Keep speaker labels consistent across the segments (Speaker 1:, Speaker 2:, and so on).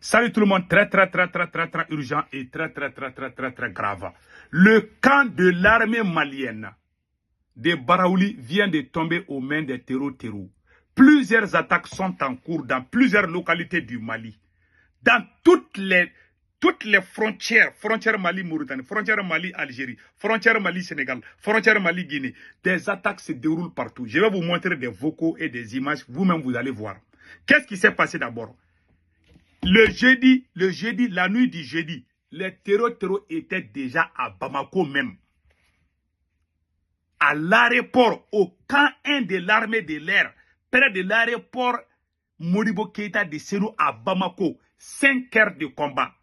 Speaker 1: Salut tout le monde, très urgent et très grave. Le camp de l'armée malienne de Baraouli vient de tomber aux mains des terreaux. Plusieurs attaques sont en cours dans plusieurs localités du Mali. Dans toutes les frontières Mali-Mauritanie, frontière Mali-Algérie, frontière Mali-Sénégal, frontière Mali-Guinée, des attaques se déroulent partout. Je vais vous montrer des vocaux et des images, vous-même vous allez voir. Qu'est-ce qui s'est passé d'abord? Le jeudi, la nuit du jeudi, les terreaux étaient déjà à Bamako même. À l'aéroport, au camp 1 de l'armée de l'air, près de l'aéroport Modibo Keïta de Serou à Bamako. 5 heures de combat.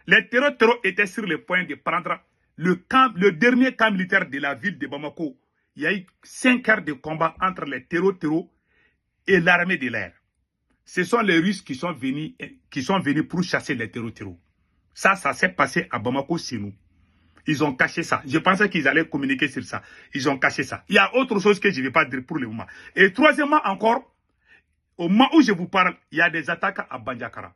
Speaker 1: Les terreaux étaient sur le point de prendre le dernier camp militaire de la ville de Bamako. Il y a eu 5 heures de combat entre les terreaux et l'armée de l'air. Ce sont les Russes qui sont venus pour chasser les terreaux. Ça s'est passé à Bamako, c'est nous. Ils ont caché ça. Je pensais qu'ils allaient communiquer sur ça. Ils ont caché ça. Il y a autre chose que je ne vais pas dire pour le moment. Et troisièmement encore, au moment où je vous parle, il y a des attaques à Bandiakara.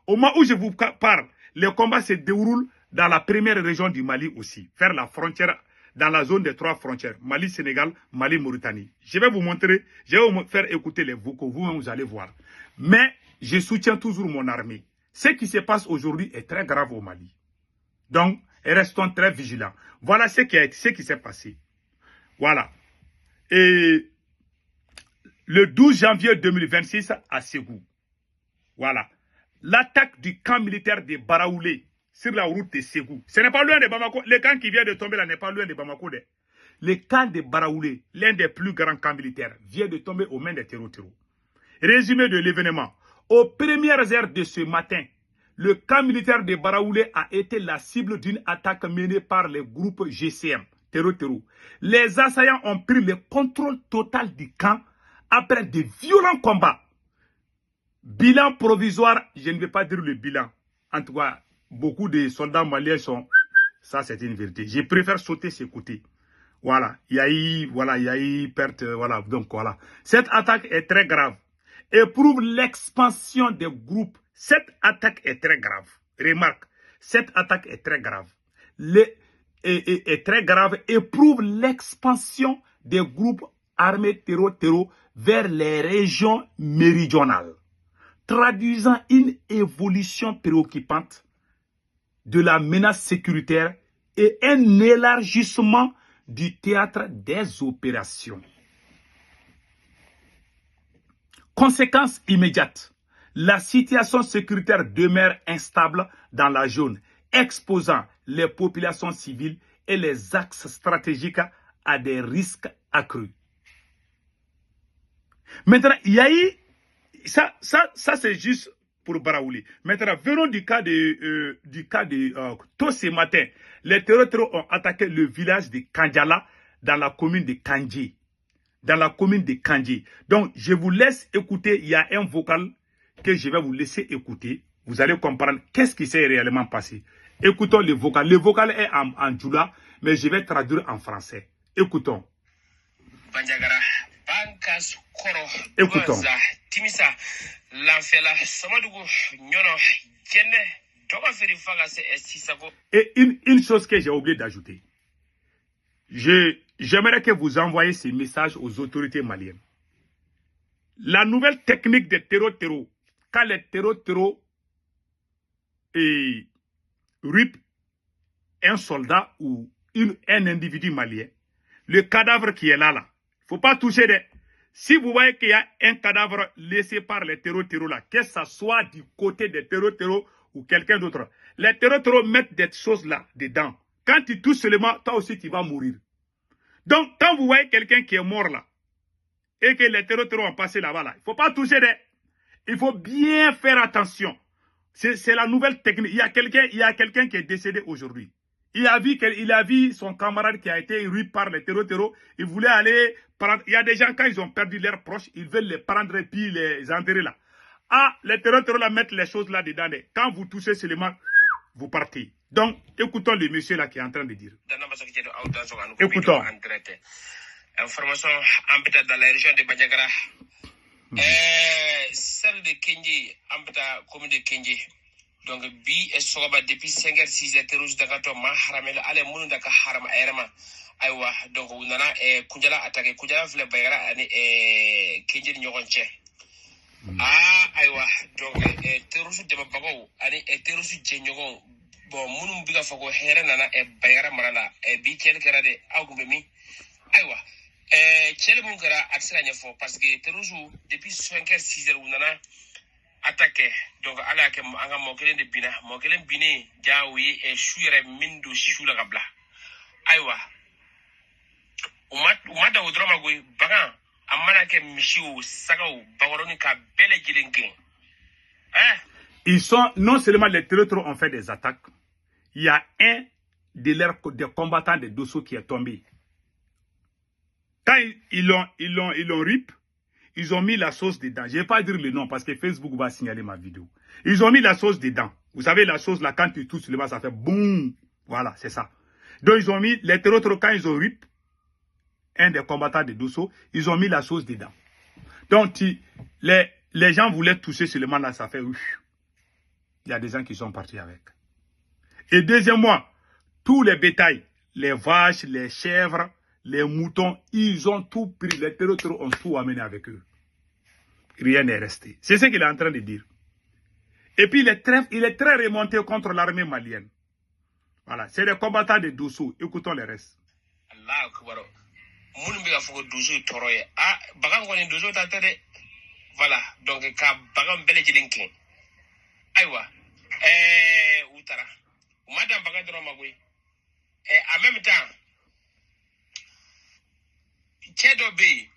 Speaker 1: Au moment où je vous parle, les combats se déroulent dans la première région du Mali aussi, vers la frontière, dans la zone des 3 frontières, Mali-Sénégal, Mali-Mauritanie. Je vais vous montrer, je vais vous faire écouter les vocaux, vous-même vous allez voir. Mais je soutiens toujours mon armée. Ce qui se passe aujourd'hui est très grave au Mali. Donc, restons très vigilants. Voilà ce qui s'est passé. Voilà. Et le 12 janvier 2026 à Ségou. Voilà. L'attaque du camp militaire de Baraoulé sur la route de Ségou. Ce n'est pas loin de Bamako. Le camp qui vient de tomber là n'est pas loin de Bamako. Le camp de Baraoulé, l'un des plus grands camps militaires, vient de tomber aux mains des terreaux. Résumé de l'événement. Aux premières heures de ce matin, le camp militaire de Baraoulé a été la cible d'une attaque menée par le groupe GCM, terreaux. Les assaillants ont pris le contrôle total du camp après de violents combats. Bilan provisoire, je ne vais pas dire le bilan. En tout cas, beaucoup de soldats maliens sont... Ça, c'est une vérité. Je préfère sauter ces côtés. Voilà. Il y a eu perte. Voilà. Donc, voilà. Cette attaque est très grave. Et prouve l'expansion des groupes. Cette attaque est très grave. Remarque. Cette attaque est très grave. Est très grave et prouve l'expansion des groupes armés terreaux vers les régions méridionales, traduisant une évolution préoccupante de la menace sécuritaire et un élargissement du théâtre des opérations. Conséquence immédiate, la situation sécuritaire demeure instable dans la zone, exposant les populations civiles et les axes stratégiques à des risques accrus. Maintenant, il y a eu ça c'est juste pour Baraouli. Maintenant, venons du cas de tôt ce matin, les terreaux ont attaqué le village de Kandjala dans la commune de Kandji. Donc, je vous laisse écouter. Il y a un vocal que je vais vous laisser écouter. Vous allez comprendre qu'est-ce qui s'est réellement passé. Écoutons le vocal. Le vocal est en djoula, mais je vais traduire en français. Écoutons. Écoutons. Et une chose que j'ai oublié d'ajouter. J'aimerais que vous envoyiez ces messages aux autorités maliennes. La nouvelle technique des terreaux, quand les terreaux ripent un soldat ou un individu malien, le cadavre qui est là, il ne faut pas toucher des... Si vous voyez qu'il y a un cadavre laissé par les terreaux là, que ce soit du côté des terreaux ou quelqu'un d'autre, les terreaux mettent des choses là dedans. Quand tu touches seulement, toi aussi tu vas mourir. Donc, quand vous voyez quelqu'un qui est mort là, et que les terreaux ont passé là-bas, là, il ne faut pas toucher des... Il faut bien faire attention. C'est la nouvelle technique. Il y a quelqu'un qui est décédé aujourd'hui. Il a vu son camarade qui a été rué par les terreaux. Il voulait aller prendre. Il y a des gens, quand ils ont perdu leurs proches, ils veulent les prendre et puis les enterrer là. Ah, les terreaux là mettent les choses là dedans. Quand vous touchez seulement, vous partez. Donc, écoutons le monsieur là qui est en train de dire. Écoutons.
Speaker 2: Information en peut-être dans la région de Bandiagara. Celle de Kenji, Ambata, commune de Kenji. Donc, bi et soba depuis 5h, 6h, terus dakato ma haramela, ale munu daka haram aerama. Aywa, donc, nana, Kunjala attaqué, Kunjala vle bayara, ane, Kenji nyoronche. Aywa, donc, terus de babago, ane, terus jenyogon. Bon, munu biga fago here nana, bayara marana, bi kel kerade, augumemi. Aywa. Chele mun kɛra a tɛ se ka ɲɛfɔ parce que terroristes depuis 5h 6h u nana attaqué donc ala y'a kɛ an ka mɔgɔ kelen de binna mɔgɔ kelen binnen ja u ye su yɛrɛ min don su la ka bila ayiwa u ma da o dɔrɔn ma koyi bagan a mana kɛ misiw sagaw bakɔrɔni ka bɛɛ lajɛlen gɛn
Speaker 1: ils sont non seulement les terroristes ont fait des attaques, il y a un des combattants de Dosso qui est tombé. Quand ils l'ont rip, ils ont mis la sauce dedans. Je ne vais pas dire le nom parce que Facebook va signaler ma vidéo. Ils ont mis la sauce dedans. Vous savez, la sauce là, quand tu touches le bas, ça fait boum. Voilà, c'est ça. Donc, ils ont mis, les terroristes, quand ils ont rip, un des combattants de Dosso, ils ont mis la sauce dedans. Donc, les gens voulaient toucher seulement là, ça fait ouf. Il y a des gens qui sont partis avec. Et deuxièmement, tous les bétails, les vaches, les chèvres, les moutons, ils ont tout pris. Les terroristes ont tout amené avec eux. Rien n'est resté. C'est ce qu'il est en train de dire. Et puis, il est très remonté contre l'armée malienne. Voilà. C'est les combattants de Dosso. Écoutons les restes.
Speaker 2: Voilà. Donc, en même temps, Chedo Bay,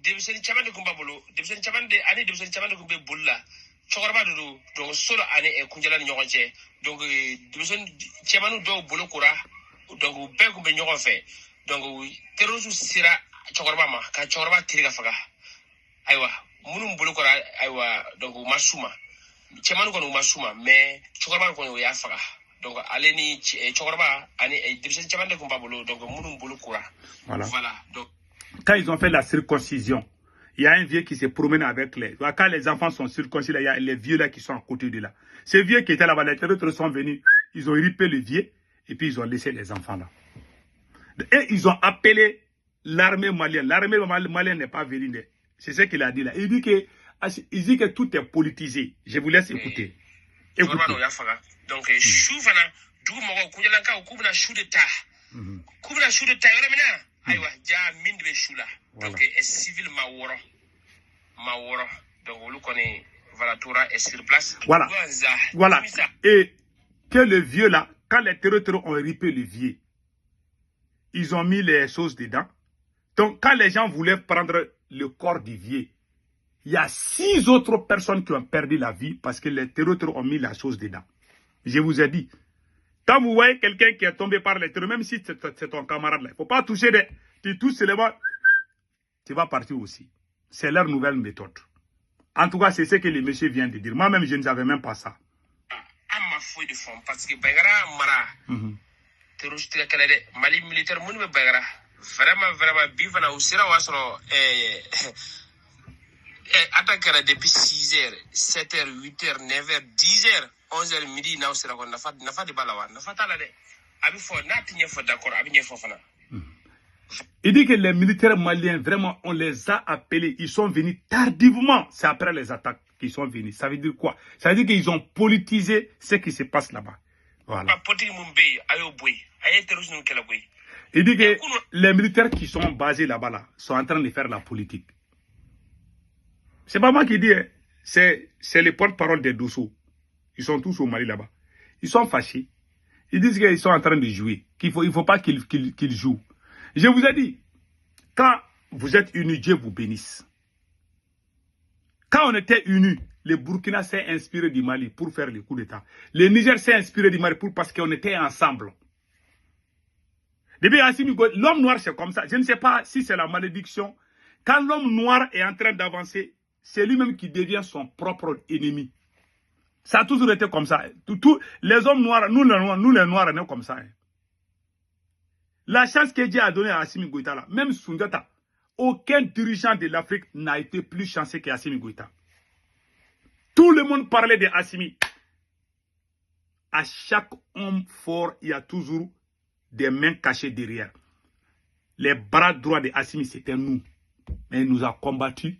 Speaker 2: Division Chaman de Kumbabolo, Division Chaman de Annie Division Chaman de Kumbe Bulla, Chokorabado, donc solo Anne et Kunjala Nyoranche, donc Division Chamanu do Bolokura, donc Bekumbe Nyoranfe, donc Terosu Sira Chokorabama, Kachoraba Tirigafaga. Aywa, Munum Bolokura, Aywa, donc Masuma, Chamanu Masuma, mais Chokoraba Yafaga. Donc, Aleni Chokoraba, Anne et Division Chaman de Kumbabolo, donc Munum Bolokura. Voilà. Donc,
Speaker 1: quand ils ont fait la circoncision, il y a un vieux qui se promène avec les... Quand les enfants sont circoncis, il y a les vieux là qui sont à côté de là. Ces vieux qui étaient là-bas, les terroristes sont venus, ils ont ripé le vieux et puis ils ont laissé les enfants là. Et ils ont appelé l'armée malienne. L'armée malienne n'est pas venue. C'est ce qu'il a dit là. Il dit que tout est politisé. Je vous laisse écouter.
Speaker 2: Écoutez. Donc, Choufana, Doumogo, Kouyalanka, Koubna Choudeta. Koubna Choudeta, Yoremina. Aywa, ja min de choula. Donc, est civil Maworo. Donc, vous le connaissez, Valatura est sur place.
Speaker 1: Voilà. Voilà. Et que le vieux là, quand les terroristes ont ripé le vieux, ils ont mis les choses dedans. Donc, quand les gens voulaient prendre le corps du vieux, il y a 6 autres personnes qui ont perdu la vie parce que les terroristes ont mis la chose dedans. Je vous ai dit. Quand vous voyez quelqu'un qui est tombé par les terroristes, même si c'est ton camarade là, il ne faut pas toucher des... Tu touches seulement, tu vas partir aussi. C'est leur nouvelle méthode. En tout cas, c'est ce que le monsieur vient de dire. Moi-même, je ne savais même pas ça.
Speaker 2: Ma fouille de fond, parce que Bagara Mara, terroriste Mali militaire, Mouni Bagara, vraiment, Bivana ou Sira Wasro, attaquera depuis 6h, 7h, 8h, 9h, 10h, 11h midi, n'a pas de balawan, n'a pas de
Speaker 1: Il dit que les militaires maliens, vraiment, on les a appelés. Ils sont venus tardivement. C'est après les attaques qu'ils sont venus. Ça veut dire quoi? Ça veut dire qu'ils ont politisé ce qui se passe là-bas. Voilà. Il dit que les militaires qui sont basés là-bas là, sont en train de faire la politique. C'est pas moi qui dis, hein. C'est les porte-parole des Dosso. Ils sont tous au Mali là-bas. Ils sont fâchés. Ils disent qu'ils sont en train de jouer. Il ne faut pas qu'ils jouent. Je vous ai dit, quand vous êtes unis, Dieu vous bénisse. Quand on était unis, le Burkina s'est inspiré du Mali pour faire le coup d'État. Le Niger s'est inspiré du Mali parce qu'on était ensemble. Depuis Assimi Goïta, l'homme noir c'est comme ça. Je ne sais pas si c'est la malédiction. Quand l'homme noir est en train d'avancer, c'est lui-même qui devient son propre ennemi. Ça a toujours été comme ça. Les hommes noirs, nous les noirs, on est comme ça. La chance que Dieu a donnée à Assimi Goïta, là, même Sundiata, aucun dirigeant de l'Afrique n'a été plus chanceux qu'Assimi Goïta. Tout le monde parlait de Assimi. À chaque homme fort, il y a toujours des mains cachées derrière. Les bras droits de Assimi, c'était nous. Mais il nous a combattus.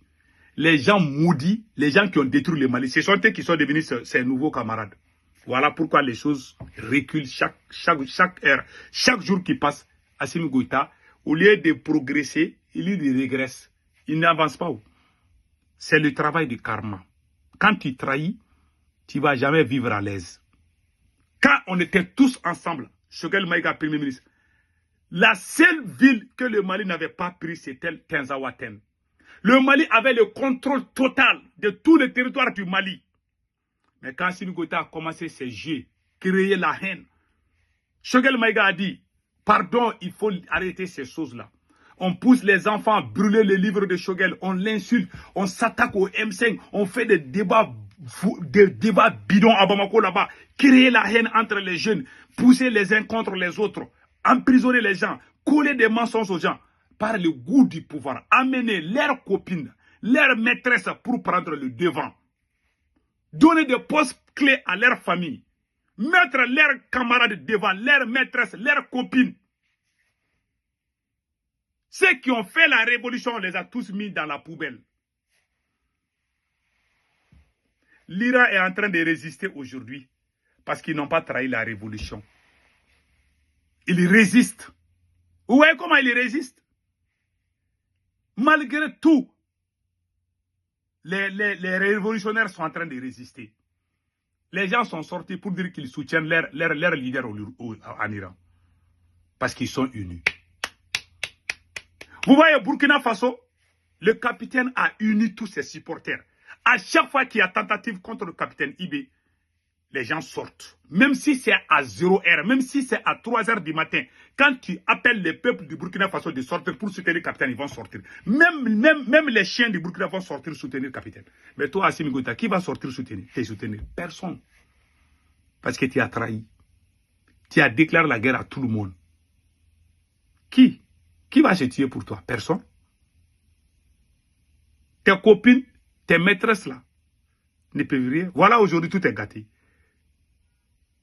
Speaker 1: Les gens maudits, les gens qui ont détruit le Mali, ce sont eux qui sont devenus ses nouveaux camarades. Voilà pourquoi les choses reculent chaque heure. Chaque jour qui passe, Assimi Goïta, au lieu de progresser, il régresse. Il n'avance pas. C'est le travail du karma. Quand tu trahis, tu ne vas jamais vivre à l'aise. Quand on était tous ensemble, Choguel Maïga, Premier ministre, la seule ville que le Mali n'avait pas pris, c'était Tinzaouaten. Le Mali avait le contrôle total de tout le territoire du Mali. Mais quand Assimi Goïta a commencé ses jeux, créer la haine, Choguel Maïga a dit, pardon, il faut arrêter ces choses-là. On pousse les enfants à brûler les livres de Choguel, on l'insulte, on s'attaque au M5, on fait des débats bidons à Bamako là-bas, créer la haine entre les jeunes, pousser les uns contre les autres, emprisonner les gens, coller des mensonges aux gens, par le goût du pouvoir, amener leurs copines, leurs maîtresses pour prendre le devant, donner des postes clés à leur famille, mettre leurs camarades devant, leurs maîtresses, leurs copines. Ceux qui ont fait la révolution, on les a tous mis dans la poubelle. L'Iran est en train de résister aujourd'hui parce qu'ils n'ont pas trahi la révolution. Ils résistent. Vous voyez comment ils résistent? Malgré tout, les révolutionnaires sont en train de résister. Les gens sont sortis pour dire qu'ils soutiennent leur leader en Iran. Parce qu'ils sont unis. Vous voyez, Burkina Faso, le capitaine a uni tous ses supporters. À chaque fois qu'il y a tentative contre le capitaine Ibé, les gens sortent. Même si c'est à 0h, même si c'est à 3h du matin, quand tu appelles les peuples du Burkina Faso de sortir pour soutenir le capitaine, ils vont sortir. Même les chiens du Burkina vont sortir soutenir le capitaine. Mais toi, Assimi Goïta, qui va sortir soutenir? Personne. Parce que tu as trahi. Tu as déclaré la guerre à tout le monde. Qui va se tuer pour toi? Personne. Tes copines, tes maîtresses là, ne peuvent rien. Voilà, aujourd'hui, tout est gâté.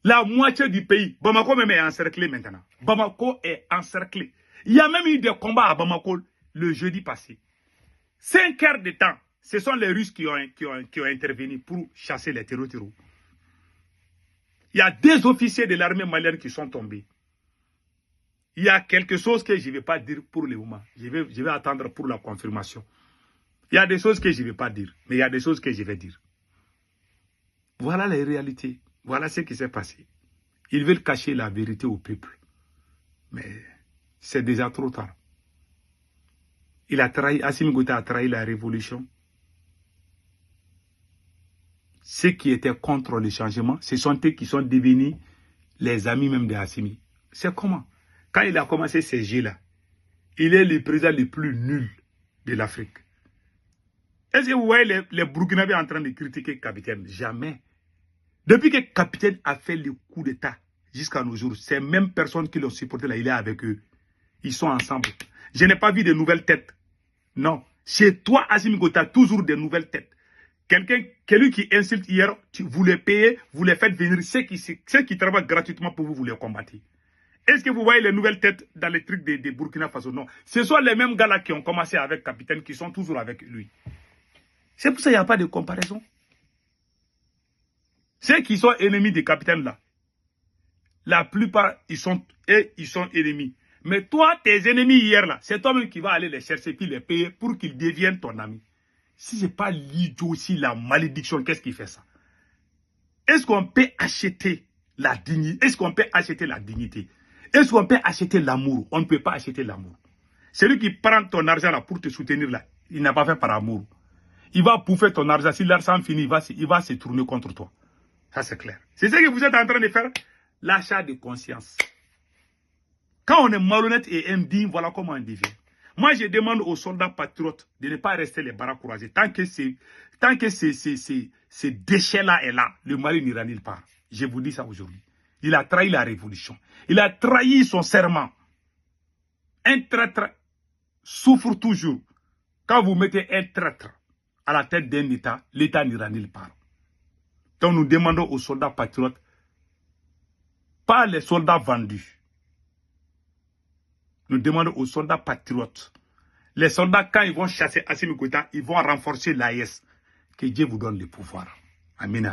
Speaker 1: La moitié du pays, Bamako même est encerclé maintenant. Bamako est encerclé. Il y a même eu des combats à Bamako le jeudi passé. 5 heures de temps, ce sont les Russes qui ont intervenu pour chasser les terroristes. Il y a des officiers de l'armée malienne qui sont tombés. Il y a quelque chose que je ne vais pas dire pour le moment. Je vais attendre pour la confirmation. Il y a des choses que je ne vais pas dire, mais il y a des choses que je vais dire. Voilà les réalités. Voilà ce qui s'est passé. Ils veulent cacher la vérité au peuple. Mais c'est déjà trop tard. Assimi Goïta a trahi la révolution. Ceux qui étaient contre le changement, ce sont eux qui sont devenus les amis même de Assimi. C'est comment? Quand il a commencé ces jeux-là, il est le président le plus nul de l'Afrique. Est-ce que vous voyez les Burkinabés en train de critiquer le capitaine? Jamais. Depuis que le capitaine a fait le coup d'État jusqu'à nos jours, ces mêmes personnes qui l'ont supporté là, il est avec eux. Ils sont ensemble. Je n'ai pas vu de nouvelles têtes. Non. Chez toi, Assimi Goïta, toujours de nouvelles têtes. Quelqu'un qui insulte hier, vous les payez, vous les faites venir. Ceux qui travaillent gratuitement pour vous, vous les combattez. Est-ce que vous voyez les nouvelles têtes dans les trucs de Burkina Faso? Non. Ce sont les mêmes gars-là qui ont commencé avec le capitaine, qui sont toujours avec lui. C'est pour ça qu'il n'y a pas de comparaison. Ceux qui sont ennemis du capitaine là, la plupart, ils sont ennemis. Mais toi, tes ennemis hier là, c'est toi-même qui vas aller les chercher puis les payer pour qu'ils deviennent ton ami. Si ce n'est pas l'idiotie, la malédiction, qu'est-ce qui fait ça? Est-ce qu'on peut acheter la dignité? Est-ce qu'on peut acheter la dignité? Est-ce qu'on peut acheter l'amour? On ne peut pas acheter l'amour. Celui qui prend ton argent là pour te soutenir là, il n'a pas fait par amour. Il va bouffer ton argent. Si l'argent finit, il va se tourner contre toi. Ça, c'est clair. C'est ce que vous êtes en train de faire. L'achat de conscience. Quand on est malhonnête et indigne, voilà comment on devient. Moi, je demande aux soldats patriotes de ne pas rester les bras croisés. Tant que ces déchets-là est là, le Mali n'ira nulle part. Je vous dis ça aujourd'hui. Il a trahi la révolution. Il a trahi son serment. Un traître souffre toujours. Quand vous mettez un traître à la tête d'un État, l'État n'ira nulle part. Donc nous demandons aux soldats patriotes, pas les soldats vendus. Nous demandons aux soldats patriotes. Les soldats, quand ils vont chasser Assimi Goïta, ils vont renforcer l'AES. Que Dieu vous donne le pouvoir. Amen.